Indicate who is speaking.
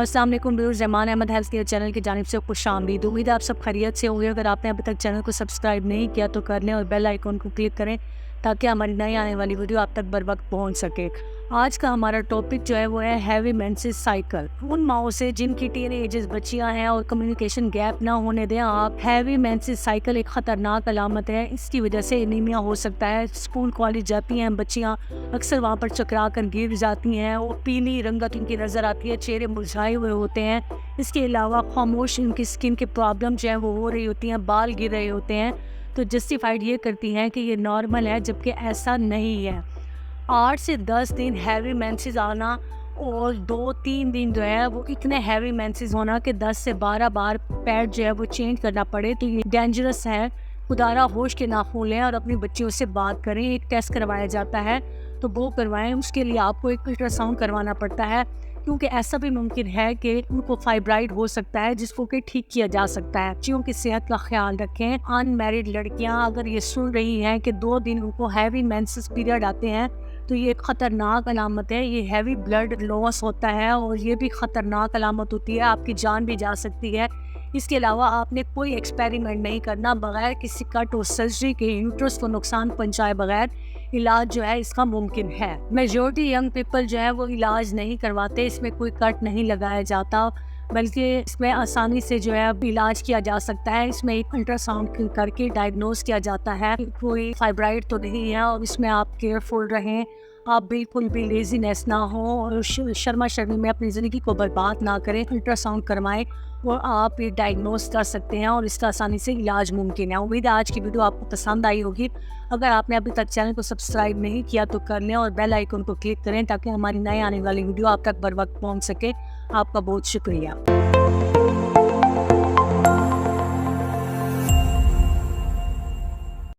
Speaker 1: अस्सलाम वालेकुम व्यूअर्स, ज़मान Ahmad health care channel की जानिब से खुशामदीद। उम्मीद है आप सब खैरियत से होंगे। अगर आपने अभी तक चैनल को सब्सक्राइब नहीं किया तो कर लें और बेल आइकन को क्लिक करें ताकि हमारी नई आने वाली वीडियो आप तक बर वक्त पहुँच सके। आज का हमारा टॉपिक जो है वो है हैवी मेंसेस साइकिल। उन माओं से जिनकी टीन एजेस बच्चियाँ हैं और कम्युनिकेशन गैप ना होने दें आप। हैवी मेंसेस साइकिल एक ख़तरनाक अलामत है। इसकी वजह से एनीमिया हो सकता है। स्कूल कॉलेज जाती हैं बच्चियाँ, अक्सर वहाँ पर चकरा कर गिर जाती हैं और पीली रंगत उनकी नज़र आती है, चेहरे मुरझाए हुए होते हैं। इसके अलावा खामोश उनकी स्किन की प्रॉब्लम जो है वो हो रही होती हैं, बाल गिर रहे होते हैं, तो जस्टिफाइड ये करती हैं कि ये नॉर्मल है, जबकि ऐसा नहीं है। 8 से 10 दिन हैवी मेंसेस आना और 2-3 दिन जो है वो इतने हैवी मेंसेस होना कि 10 से 12 बार पैड जो है वो चेंज करना पड़े, तो ये डेंजरस है। खुदारा होश के नाखून लें और अपनी बच्चियों से बात करें। एक टेस्ट करवाया जाता है तो वो करवाएं। उसके लिए आपको एक अल्ट्रासाउंड करवाना पड़ता है, क्योंकि ऐसा भी मुमकिन है कि उनको फाइब्राइड हो सकता है जिसको कि ठीक किया जा सकता है। बच्चियों की सेहत का ख्याल रखें। अनमैरिड लड़कियां अगर ये सुन रही हैं कि 2 दिन उनको हैवी मेंसेस पीरियड आते हैं तो ये एक ख़तरनाक अलामत है। ये हैवी ब्लड लॉस होता है और ये भी ख़तरनाक अलामत होती है, आपकी जान भी जा सकती है। इसके अलावा आपने कोई एक्सपेरिमेंट नहीं करना, बगैर किसी कट और सर्जरी के यूट्रस को नुकसान पहुंचाए बगैर इलाज जो है इसका मुमकिन है। मेजॉरिटी यंग पीपल जो है वो इलाज नहीं करवाते, इसमें कोई कट नहीं लगाया जाता, बल्कि इसमें आसानी से जो है इलाज किया जा सकता है। इसमें एक अल्ट्रासाउंड करके डायग्नोज किया जाता है कोई फाइब्राइड तो नहीं है, और इसमें आप केयरफुल रहें। आप बिल्कुल भी लेजीनेस ना हो और शर्मा शर्मी में अपनी ज़िंदगी को बर्बाद ना करें। अल्ट्रासाउंड करवाएं और आप ये डायग्नोज कर सकते हैं और इसका आसानी से इलाज मुमकिन है। उम्मीद है आज की वीडियो आपको पसंद आई होगी। अगर आपने अभी तक चैनल को सब्सक्राइब नहीं किया तो कर लें और बेल आइकन को क्लिक करें ताकि हमारी नई आने वाली वीडियो आप तक बर वक्त पहुँच सके। आपका बहुत शुक्रिया।